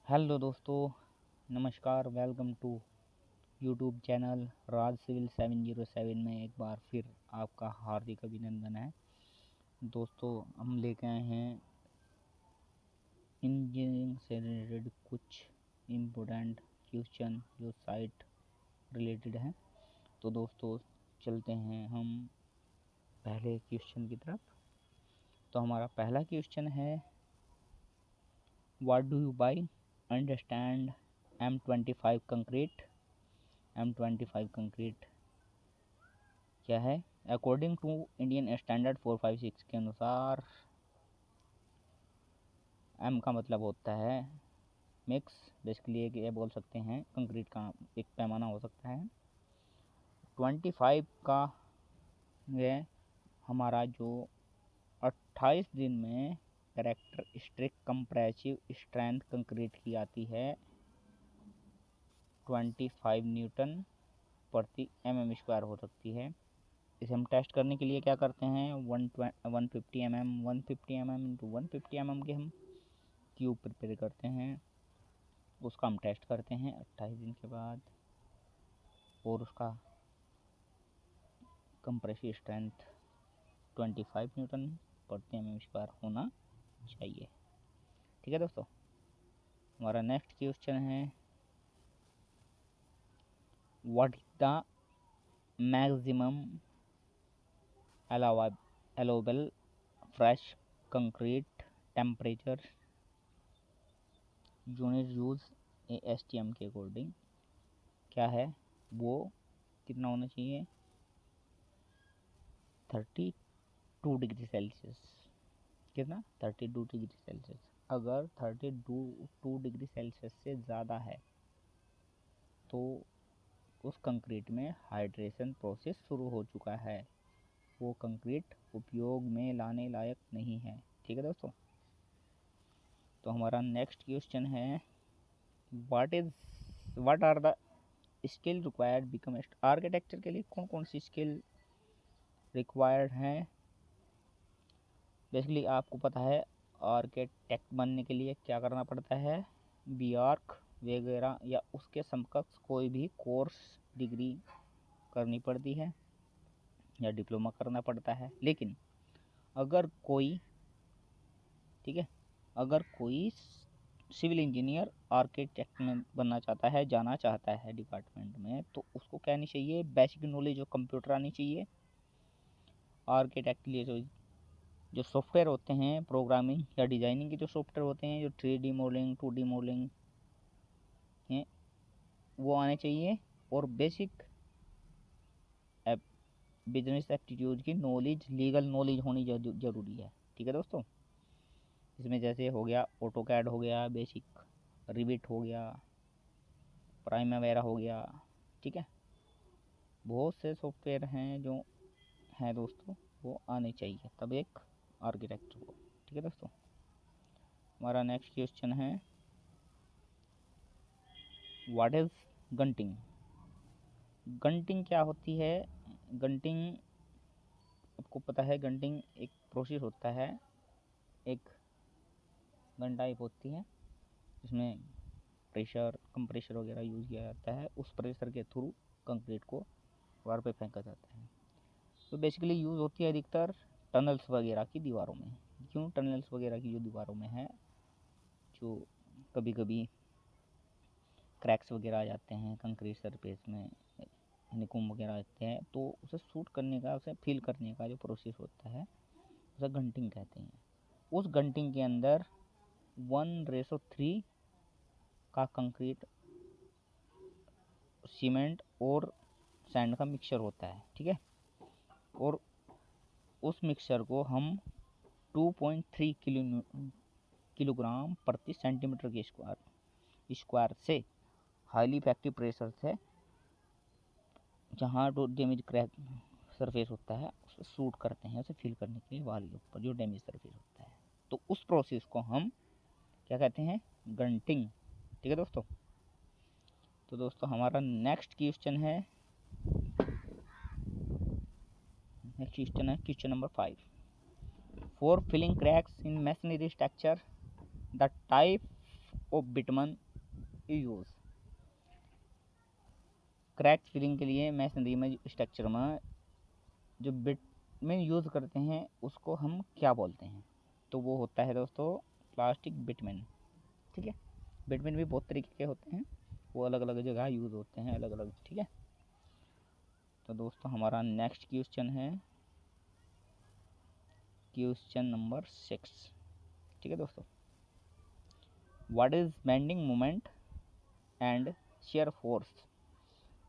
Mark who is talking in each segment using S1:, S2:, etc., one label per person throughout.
S1: Hello दोस्तों, नमस्कार। Welcome to YouTube channel Raj civil 707 में एक बार फिर आपका हार्दिक अभिनंदन है। दोस्तों, हम लेके आए हैं इंजीनियरिंग से रिलेटेड कुछ इम्पोर्टेंट क्वेश्चन जो साइट रिलेटेड हैं। तो दोस्तों, चलते हैं हम पहले क्वेश्चन की तरफ। तो हमारा पहला क्वेश्चन है, what do you by understand M25 concrete. M25 concrete क्या है? अकॉर्डिंग टू इंडियन स्टैंडर्ड 456 के अनुसार M का मतलब होता है मिक्स। बेसिकली ये बोल सकते हैं कंक्रीट का एक पैमाना हो सकता है। 25 का ये हमारा जो 28 दिन में कैरेक्टरिस्टिक कंप्रेसिव स्ट्रेंथ कंक्रीट की आती है 25 न्यूटन प्रति mm² हो सकती है। इसे हम टेस्ट करने के लिए क्या करते हैं, 150 mm इंटू 150 mm के हम क्यूब प्रिपेयर करते हैं। उसका हम टेस्ट करते हैं 28 दिन के बाद, और उसका कंप्रेसिव स्ट्रेंथ 25 न्यूटन प्रति mm² होना चाहिए। ठीक है दोस्तों, हमारा नेक्स्ट क्वेश्चन है, what is the maximum allowable fresh concrete temperature unit use ASTM के अकॉर्डिंग क्या है? वो कितना होना चाहिए? 32 डिग्री सेल्सियस। कितना? 32 डिग्री सेल्सियस। अगर 32 डिग्री सेल्सियस से ज़्यादा है तो उस कंक्रीट में हाइड्रेशन प्रोसेस शुरू हो चुका है, वो कंक्रीट उपयोग में लाने लायक नहीं है। ठीक है दोस्तों, तो हमारा नेक्स्ट क्वेश्चन है, what are the skill required become architecture के लिए कौन कौन सी स्किल रिक्वायर्ड हैं? बेसिकली आपको पता है आर्किटेक्ट बनने के लिए क्या करना पड़ता है, BArch वगैरह या उसके समकक्ष कोई भी कोर्स डिग्री करनी पड़ती है या डिप्लोमा करना पड़ता है। लेकिन अगर कोई, ठीक है, अगर कोई सिविल इंजीनियर आर्किटेक्ट में बनना चाहता है, जाना चाहता है डिपार्टमेंट में, तो उसको क्या आनी चाहिए? बेसिक नॉलेज ऑफ कंप्यूटर आनी चाहिए। आर्किटेक्ट के लिए जो सॉफ्टवेयर होते हैं प्रोग्रामिंग या डिजाइनिंग के जो सॉफ्टवेयर होते हैं, जो 3D मॉडलिंग 2D मॉडलिंग हैं, वो आने चाहिए। और बेसिक बिजनेस एप्टीट्यूड की नॉलेज, लीगल नॉलेज होनी ज़रूरी है। ठीक है दोस्तों, इसमें जैसे हो गया ऑटोकैड हो गया, बेसिक रिविट हो गया, प्राइमवेरा हो गया। ठीक है, बहुत से सॉफ्टवेयर हैं जो हैं दोस्तों, वो आने चाहिए तब एक आर्किटेक्ट को। ठीक है दोस्तों, हमारा नेक्स्ट क्वेश्चन है, व्हाट इज गंटिंग। गंटिंग क्या होती है? गंटिंग आपको पता है, गंटिंग एक प्रोसेस होता है, एक गन टाइप होती है जिसमें प्रेशर कंप्रेशर वगैरह यूज़ किया जाता है। उस प्रेशर के थ्रू कंक्रीट को दीवार पे फेंका जाता है। तो बेसिकली यूज़ होती है अधिकतर टनल्स वगैरह की दीवारों में। क्यों टनल्स वगैरह की जो दीवारों में है, जो कभी कभी क्रैक्स वगैरह आ जाते हैं कंक्रीट सरफेस में, निकुम वगैरह आते हैं, तो उसे शूट करने का, उसे फिल करने का जो प्रोसेस होता है उसे गंटिंग कहते हैं। उस गंटिंग के अंदर 1:3 का कंक्रीट, सीमेंट और सैंड का मिक्सचर होता है। ठीक है, और उस मिक्सचर को हम 2.3 किलोग्राम प्रति सेंटीमीटर के स्क्वायर से हाईली इफेक्टिव प्रेशर से, जहाँ जो डैमेज क्रैक सरफेस होता है उसे शूट करते हैं, उसे फिल करने के लिए वाल के ऊपर जो डैमेज सरफेस होता है। तो उस प्रोसेस को हम क्या कहते हैं? गंटिंग। ठीक है दोस्तों, तो दोस्तों हमारा नेक्स्ट क्वेश्चन है, question number 5, for filling cracks in masonry structure the type of bitumen use. Crack filling के लिए मैसनरी स्ट्रक्चर में जो बिटमन यूज़ करते हैं उसको हम क्या बोलते हैं? तो वो होता है दोस्तों प्लास्टिक बिटमन। ठीक है, बिटमन भी बहुत तरीके के होते हैं, वो अलग अलग जगह यूज़ होते हैं अलग अलग। ठीक है, तो दोस्तों हमारा नेक्स्ट क्वेश्चन है क्वेश्चन नंबर 6। ठीक है दोस्तों, what is bending moment and shear force?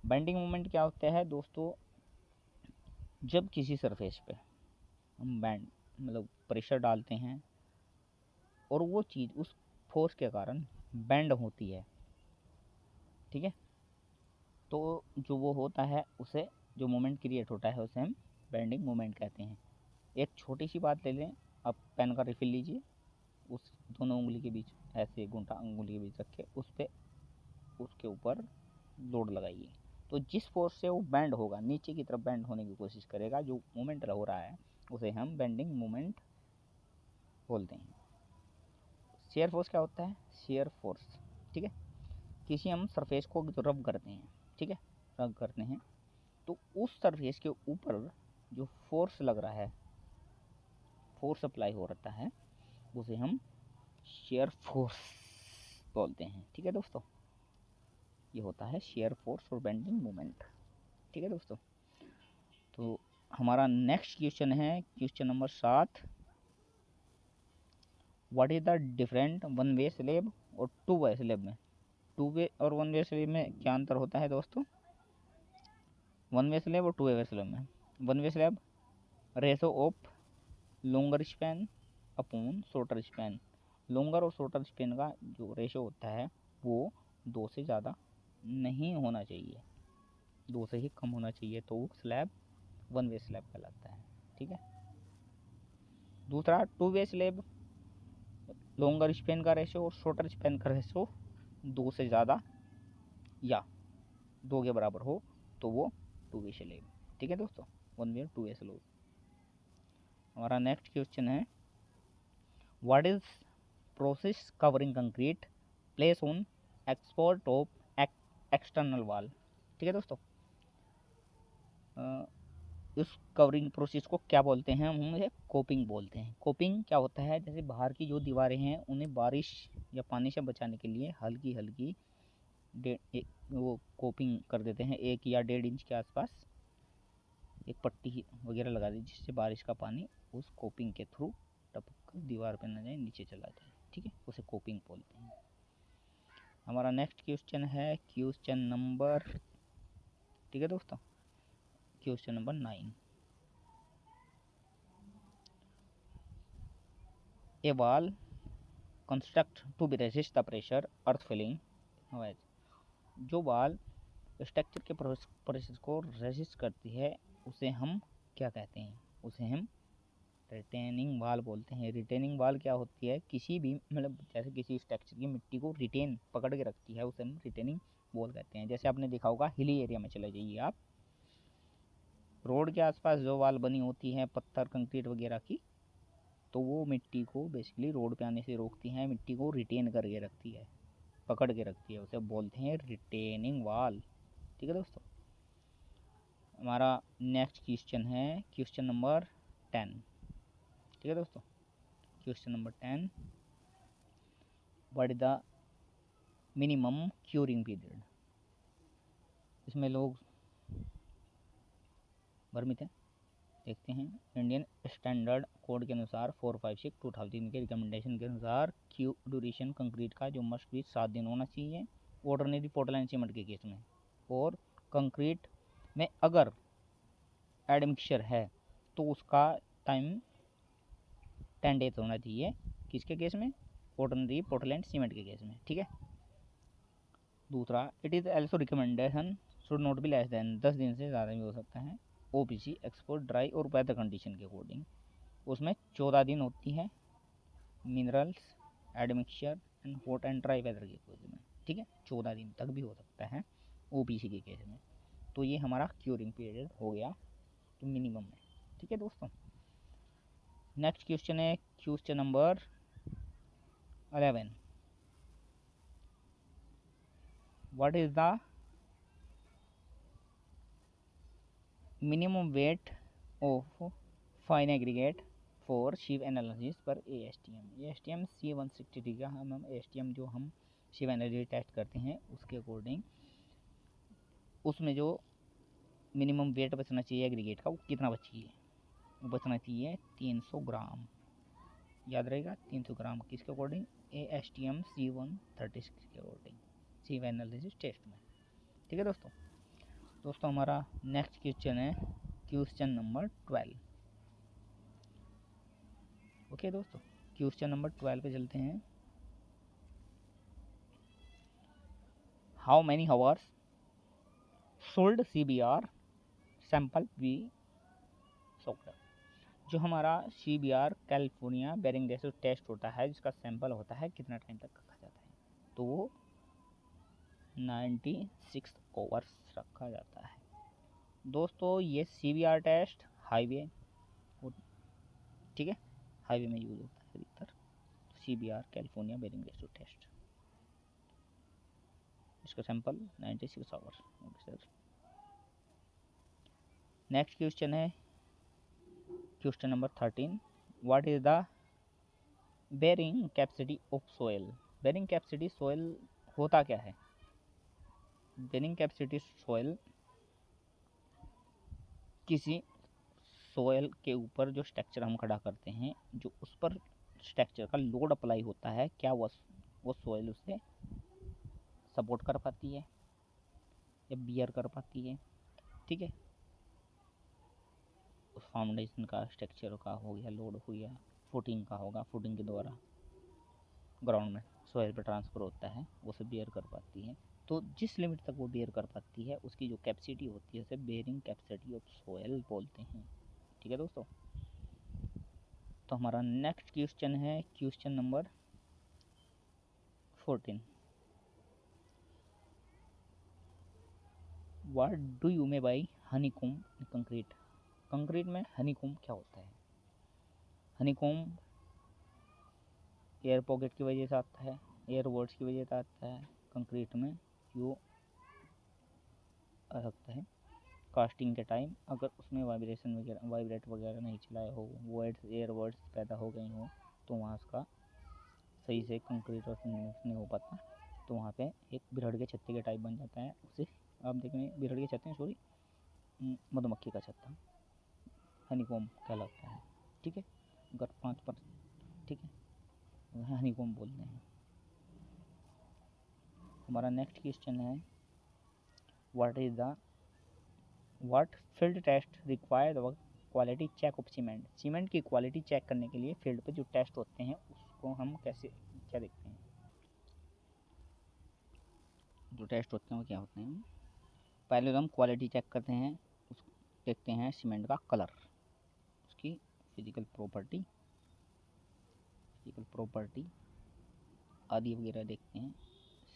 S1: Bending moment क्या होता है दोस्तों? जब किसी सरफेस पे हम बैंड मतलब प्रेशर डालते हैं और वो चीज़ उस फोर्स के कारण बेंड होती है। ठीक है, तो जो वो होता है उसे जो मोमेंट क्रिएट होता है उसे हम बेंडिंग मोमेंट कहते हैं। एक छोटी सी बात ले लें, आप पेन का रिफिल लीजिए, उस दोनों उंगली के बीच ऐसे घुंटा उंगली के बीच रख के उस पर उसके ऊपर लोड लगाइए, तो जिस फोर्स से वो बैंड होगा नीचे की तरफ बैंड होने की कोशिश करेगा, जो मोमेंट हो रहा है उसे हम बेंडिंग मोमेंट बोलते हैं। शेयर फोर्स क्या होता है? शेयर फोर्स, ठीक है, किसी हम सरफेस को रब करते हैं, ठीक है, रब करते हैं तो उस सरफेस के ऊपर जो फोर्स लग रहा है, फोर्स अप्लाई हो रहा है, उसे हम शेयर फोर्स बोलते हैं। ठीक है दोस्तों, ये होता है शेयर फोर्स और बेंडिंग मोमेंट। ठीक है दोस्तों, तो हमारा नेक्स्ट क्वेश्चन है question number 7। What is the different one way slab और टू वे स्लैब में? टू वे और वन वे स्लैब में क्या अंतर होता है दोस्तों? वन वे स्लैब और टू वे स्लैब में, one way slab ratio of longer span upon shorter span. Longer और शॉर्टर स्पैन का जो रेशो होता है वो 2 से ज़्यादा नहीं होना चाहिए, 2 से ही कम होना चाहिए, तो वो स्लैब वन वे स्लैब कहलाता है। ठीक है, दूसरा two way slab longer span का रेशो और शॉर्टर स्पैन का रेशो 2 से ज़्यादा या 2 के बराबर हो तो वो टू वे स्लैब। ठीक है दोस्तों, one way two way slab. हमारा नेक्स्ट क्वेश्चन है what is process covering concrete place on export of external वाल? ठीक है दोस्तों, इस कवरिंग प्रोसेस को क्या बोलते हैं? हम उसे कोपिंग बोलते हैं। कोपिंग क्या होता है? जैसे बाहर की जो दीवारें हैं उन्हें बारिश या पानी से बचाने के लिए हल्की हल्की वो कोपिंग कर देते हैं, 1 या 1.5 इंच के आसपास एक पट्टी वगैरह लगा दी जिससे बारिश का पानी उस कोपिंग के थ्रू टपक कर दीवार पर न जाए, नीचे चला जाए। ठीक है, उसे कोपिंग बोलते हैं। हमारा नेक्स्ट क्वेश्चन है क्वेश्चन नंबर, ठीक है दोस्तों, question number 9। A wall construct to be resist the pressure earth filling. जो वॉल स्ट्रक्चर के प्रेशर को रेजिस्ट करती है उसे हम क्या कहते हैं? उसे हम रिटेनिंग वाल बोलते हैं। रिटेनिंग वाल क्या होती है? किसी भी मतलब जैसे किसी स्ट्रक्चर की मिट्टी को रिटेन पकड़ के रखती है उसे हम रिटेनिंग वॉल कहते हैं। जैसे आपने देखा होगा हिली एरिया में चले जाइए आप, रोड के आसपास जो वाल बनी होती है पत्थर कंक्रीट वगैरह की, तो वो मिट्टी को बेसिकली रोड पे आने से रोकती है, मिट्टी को रिटेन करके रखती है, पकड़ के रखती है, उसे बोलते हैं रिटेनिंग वाल। ठीक है दोस्तों, हमारा नेक्स्ट क्वेश्चन है क्वेश्चन नंबर 10। ठीक है दोस्तों, question number 10, what is the minimum curing period? इसमें लोग भ्रमित हैं। देखते हैं, इंडियन स्टैंडर्ड कोड के अनुसार 456/2000 के रिकमेंडेशन के अनुसार क्यू ड्यूरेशन कंक्रीट का जो मस्ट भी 7 दिन होना चाहिए ऑर्डिनरी पोर्टलैंड सीमेंट के केस में, और कंक्रीट में अगर एडमिक्सचर है तो उसका टाइम 10 डेज होना चाहिए। किसके केस में? ऑर्डिनरी पोर्टलैंड सीमेंट के केस में। ठीक है, दूसरा, it is also recommendation should not be less than 10 दिन से ज़्यादा भी हो सकता है ओपीसी एक्सपोर्ट ड्राई और वेदर कंडीशन के अकॉर्डिंग। उसमें 14 दिन होती है minerals admixture and hot and dry weather के केस में। ठीक है, 14 दिन तक भी हो सकता है ओपीसी के केस में। तो ये हमारा क्यूरिंग पीरियड हो गया तो मिनिमम है। ठीक है दोस्तों, नेक्स्ट क्वेश्चन है question number 11। What is the minimum weight of fine aggregate for sieve analysis per ASTM C160 का हम ASTM जो हम शिव एनालिसिस टेस्ट करते हैं उसके अकॉर्डिंग उसमें जो मिनिमम वेट बचना चाहिए एग्रीगेट का वो कितना बचिए, वो बचना चाहिए 300 ग्राम। याद रहेगा 300 ग्राम किसके अकॉर्डिंग, ASTM C136 के अकॉर्डिंग शिव एनालिसिस टेस्ट में। ठीक है दोस्तों हमारा नेक्स्ट क्वेश्चन है क्वेश्चन नंबर 12। ओके दोस्तों क्वेश्चन नंबर 12 पे चलते हैं। How many hours should CBR sample be soaked. जो हमारा CBR California bearing ratio test होता है जिसका सैंपल होता है कितना टाइम तक रखा जाता है, तो वो 96 आवर्स रखा जाता है। दोस्तों ये CBR टेस्ट हाईवे, ठीक है, हाईवे में यूज होता है अधिकतर CBR California bearing ratio test, इसका sample 96 hours. Okay sir next question है question number 13। What is the bearing capacity of soil. Bearing capacity soil होता क्या है, बेरिंग कैपेसिटी सोयल किसी सोयल के ऊपर जो स्ट्रक्चर हम खड़ा करते हैं जो उस पर स्ट्रक्चर का लोड अप्लाई होता है क्या वो सोयल उसे सपोर्ट कर पाती है या बियर कर पाती है। ठीक है, उस फाउंडेशन का स्ट्रक्चर का हो गया लोड हो गया, फुटिंग का होगा, फुटिंग के द्वारा ग्राउंड में सोयल पर ट्रांसफ़र होता है वो उसे बियर कर पाती है। तो जिस लिमिट तक वो बियर कर पाती है उसकी जो कैपेसिटी होती है उसे बेरिंग कैपेसिटी ऑफ सोयल बोलते हैं। ठीक है दोस्तों, तो हमारा नेक्स्ट क्वेश्चन है question number 14। What do you may by honeycomb in concrete. Concrete में हनीकॉम्ब क्या होता है, हनीकॉम्ब एयर पॉकेट की वजह से आता है, एयर वर्ड्स की वजह से आता है कंक्रीट में, जो आ सकता है कास्टिंग के टाइम अगर उसमें वाइब्रेशन वगैरह वाइब्रेट वगैरह नहीं चलाए हो, वर्ड्स एयर वर्ड्स पैदा हो गई हो तो वहाँ उसका सही से कंक्रीट और नहीं हो पाता, तो वहाँ पे एक बिरहड़ के छत्ते के टाइप बन जाता है। उसे आप देखें बिरहड़ के छत्ते सॉरी मधुमक्खी का छत्ता हनीकॉम्ब कहलाता है। ठीक है, अगर 5 ठीक है वह हनीकॉम्ब बोलते हैं। हमारा नेक्स्ट क्वेश्चन है what field test required quality check of cement. Cement की क्वालिटी चेक करने के लिए फील्ड पे जो टेस्ट होते हैं उसको हम कैसे क्या देखते हैं, जो टेस्ट होते हैं वो क्या होते हैं। पहले तो हम क्वालिटी चेक करते हैं, उस देखते हैं सीमेंट का कलर, उसकी फिजिकल प्रॉपर्टी आदि वगैरह देखते हैं।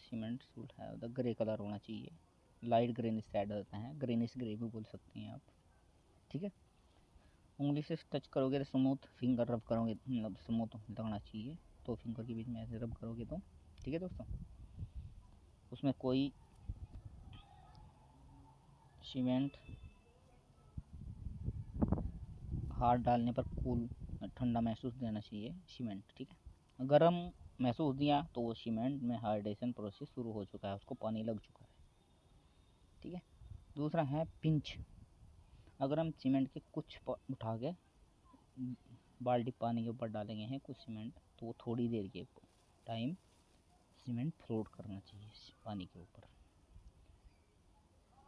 S1: Cement should have the grey colour होना चाहिए, लाइट ग्रेनिश शेड होता है, ग्रेनिश ग्रे भी बोल सकते हैं आप। ठीक है, उंगली से टच करोगे तो स्मूथ, फिंगर रब करोगे मतलब स्मूथ लगना चाहिए, तो फिंगर के बीच में ऐसे रब करोगे तो ठीक है दोस्तों। उसमें कोई सीमेंट हाथ डालने पर कूल ठंडा महसूस देना चाहिए सीमेंट। ठीक है, गर्म महसूस दिया तो वो सीमेंट में हार्डेशन प्रोसेस शुरू हो चुका है, उसको पानी लग चुका है। ठीक है, दूसरा है पिंच। अगर हम सीमेंट के कुछ उठा के बाल्टी पानी के ऊपर डालेंगे हैं कुछ सीमेंट तो वो थोड़ी देर के टाइम सीमेंट फ्लोट करना चाहिए पानी के ऊपर।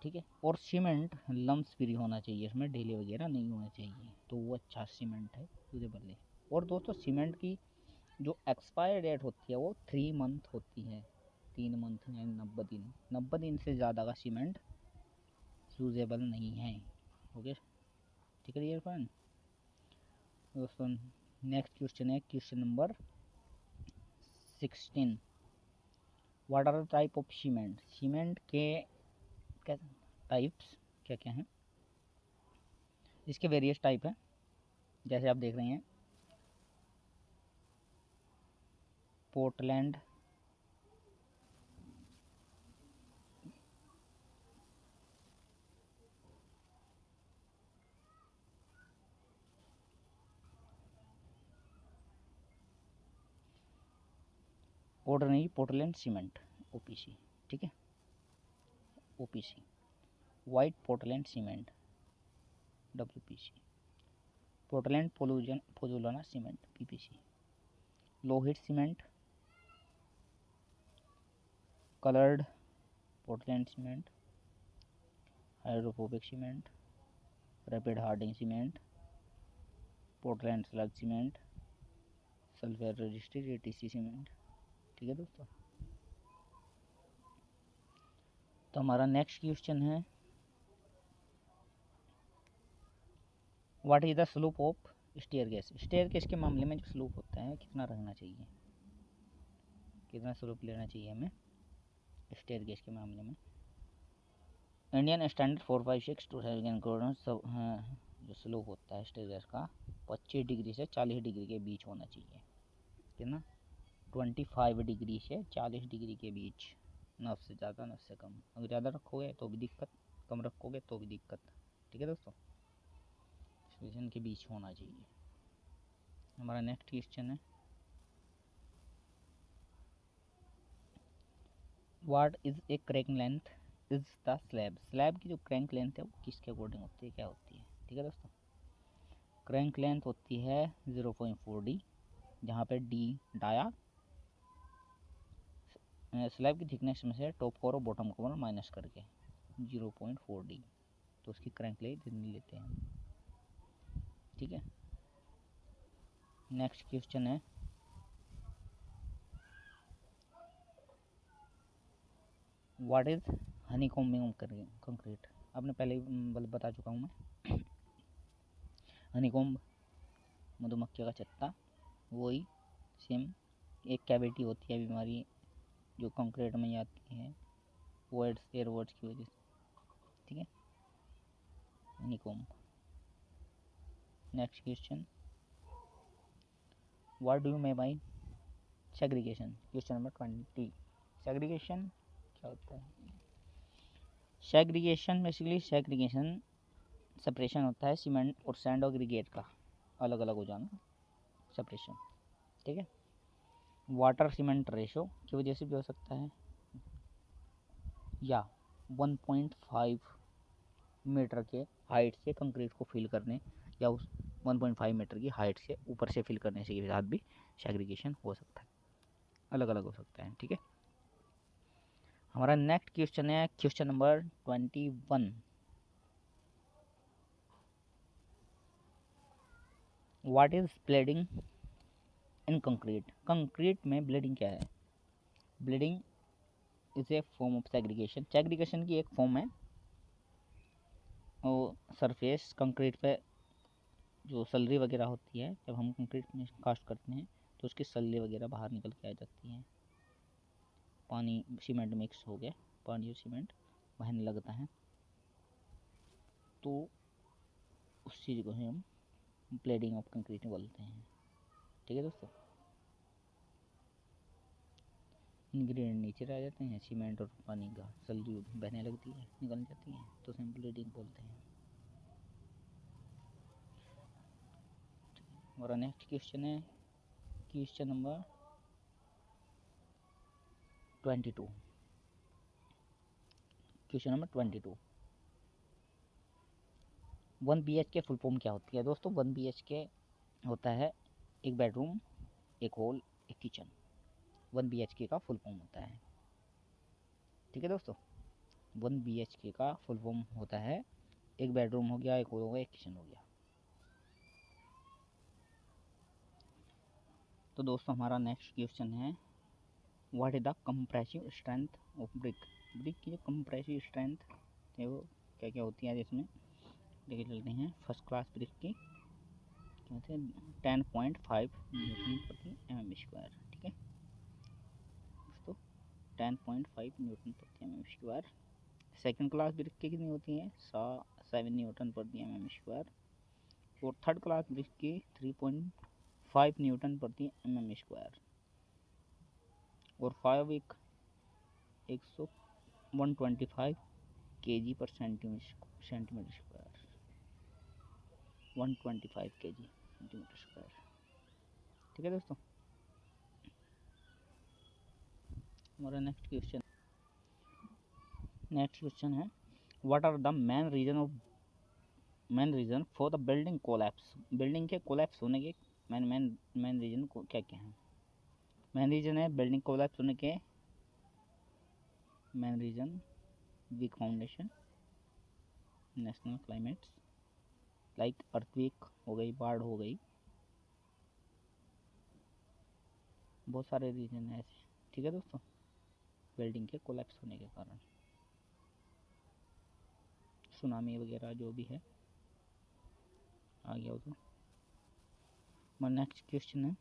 S1: ठीक है, और सीमेंट लम्स फ्री होना चाहिए, इसमें ढीले वगैरह नहीं होने चाहिए, तो वो अच्छा सीमेंट है यूजेबल है। और दोस्तों सीमेंट की जो एक्सपायर डेट होती है वो 3 मंथ होती है, 3 मंथ यानी 90 दिन से ज़्यादा का सीमेंट यूजेबल नहीं है। ओके ठीक है डियर फ्रेंड। दोस्तों नेक्स्ट क्वेश्चन है question number 16। What are the type of cement. Cement के टाइप्स क्या क्या हैं, इसके वेरियस टाइप हैं जैसे आप देख रहे हैं Portland, ordinary Portland cement OPC, ठीक है, OPC. White Portland cement WPC. Portland pozzolana cement PPC. Low heat cement, coloured Portland cement, hydrophobic cement, rapid hardening cement, Portland slag cement, sulphate resisting ATC cement, ठीक है दोस्तों। तो हमारा next question है, what is the slope of staircase. Staircase के मामले में जो स्लोप होता है कितना रहना चाहिए, कितना स्लोप लेना चाहिए हमें स्टेयरकेस के मामले में। इंडियन स्टैंडर्ड 456 हाँ, जो स्लोप होता है स्टेयरकेस का 25 डिग्री से 40 डिग्री के बीच होना चाहिए, कितना 25 डिग्री से 40 डिग्री के बीच, न उससे ज़्यादा न उससे कम। अगर ज़्यादा रखोगे तो भी दिक्कत, कम रखोगे तो भी दिक्कत, ठीक है दोस्तों, स्टेशन के बीच होना चाहिए। हमारा नेक्स्ट क्वेश्चन है, what is a crank length is the slab. Slab की जो क्रैंक लेंथ है वो किसके अकॉर्डिंग होती है, क्या होती है, ठीक है दोस्तों। क्रैंक लेंथ होती है 0.4 डी, जहाँ पे डी डाया स्लैब की थिकनेस में से टॉप कवर और बॉटम कवर माइनस करके 0.4 डी, तो उसकी क्रैंक लेंथ इतनी लेते हैं, ठीक है। नेक्स्ट क्वेश्चन है, व्हाट इज हनीकॉम्बिंग कंक्रीट। आपने पहले ही बता चुका हूँ मैं, हनीकॉम्ब मधुमक्खी का छत्ता, वही सेम एक कैविटी होती है बीमारी जो कंक्रीट में आती है वर्ड्स एयर वर्ड्स की वजह से, ठीक है, honeycomb. Next question, what do you mean by segregation. Question number 20। Segregation क्या होता है। सेग्रीगेशन बेसिकली सेग्रीगेशन सेपरेशन होता है सीमेंट और सैंड एग्रीगेट का अलग अलग हो जाना, सेपरेशन, ठीक है। वाटर सीमेंट रेशो की वजह से भी हो सकता है, या 1.5 मीटर के हाइट से कंक्रीट को फिल करने, या उस 1.5 मीटर की हाइट से ऊपर से फिल करने से के साथ भी सेग्रीगेशन हो सकता है, अलग अलग हो सकता है, ठीक है। हमारा नेक्स्ट क्वेश्चन है question number 21। What is blending in concrete. Concrete में ब्लेडिंग क्या है। Blending is a form of segregation, segregation की एक फॉर्म है। और सरफेस कंक्रीट पे जो सलरी वगैरह होती है, जब हम कंक्रीट में कास्ट करते हैं तो उसकी सल्ली वगैरह बाहर निकल के आ जाती हैं, पानी सीमेंट मिक्स हो गया, पानी और सीमेंट बहने लगता है, तो उस चीज़ को हम ब्लेडिंग ऑफ कंक्रीट बोलते हैं, ठीक है दोस्तों। इंग्रेडिएंट नीचे रह जाते हैं, सीमेंट और पानी का सल्ली बहने लगती है, निकल जाती है, तो उसे हम ब्लेडिंग बोलते हैं। और नेक्स्ट क्वेश्चन है question number 22। Question number 22, 1 BHK full form क्या होती है दोस्तों। 1 BHK होता है एक बेडरूम, एक हॉल, एक किचन, 1 BHK का फुल फॉर्म होता है, ठीक है दोस्तों। 1 BHK का फुल फॉर्म होता है एक बेडरूम हो गया, एक हॉल हो गया, एक किचन हो गया। तो दोस्तों हमारा नेक्स्ट क्वेश्चन है, what is the compressive strength of brick. Brick की जो कंप्रेसिव स्ट्रेंथ है वो क्या क्या होती है, इसमें लेके चलते हैं। फर्स्ट क्लास ब्रिक की कहते हैं 10.5 न्यूटन प्रति mm², ठीक है दोस्तों, 10.5 न्यूटन प्रति mm²। सेकंड क्लास ब्रिक की कितनी होती है 7 न्यूटन प्रति mm²। और थर्ड क्लास ब्रिक की 3.5 न्यूटन प्रति mm²। और 125 kg पर centimetre square, 125 kg centimetre square, ठीक है दोस्तों। हमारा नेक्स्ट क्वेश्चन है, what are the main reason for the building collapse. Building के कोलैप्स होने के मेन रीज़न को क्या क्या है। मेन रीज़न है बिल्डिंग कोलैप्स होने के main reason weak foundation, national climates like earthquake हो गई, बाढ़ हो गई, बहुत सारे रीज़न है ऐसे। ठीक है दोस्तों, बिल्डिंग के कोलैप्स होने के कारण, सुनामी वगैरह जो भी है आ गया हो तो। हमारा नेक्स्ट क्वेश्चन है,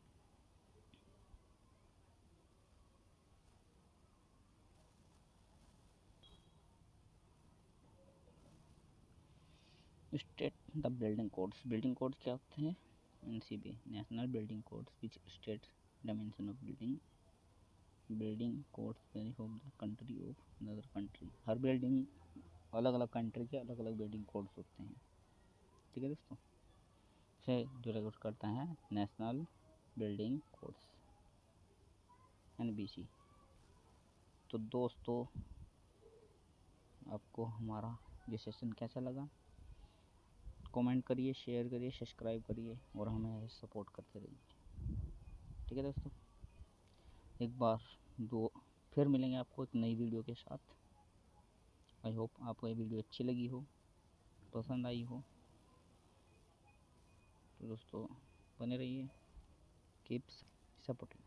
S1: state the building codes. Building codes क्या होते हैं। NCB, national building codes which state dimension of building codes very from the country of another country. Her building अलग अलग कंट्री के अलग अलग बिल्डिंग कोड्स होते हैं। ठीक है दोस्तों, से जो रेगुलेट करता है नेशनल बिल्डिंग कोड्स NBC। तो दोस्तों, आपको हमारा ये सेशन कैसा लगा, कमेंट करिए, शेयर करिए, सब्सक्राइब करिए और हमें सपोर्ट करते रहिए। ठीक है दोस्तों, एक बार दो फिर मिलेंगे आपको एक नई वीडियो के साथ। आई होप आपको ये वीडियो अच्छी लगी हो, पसंद आई हो। तो दोस्तों बने रहिए, कीप सपोर्टिंग।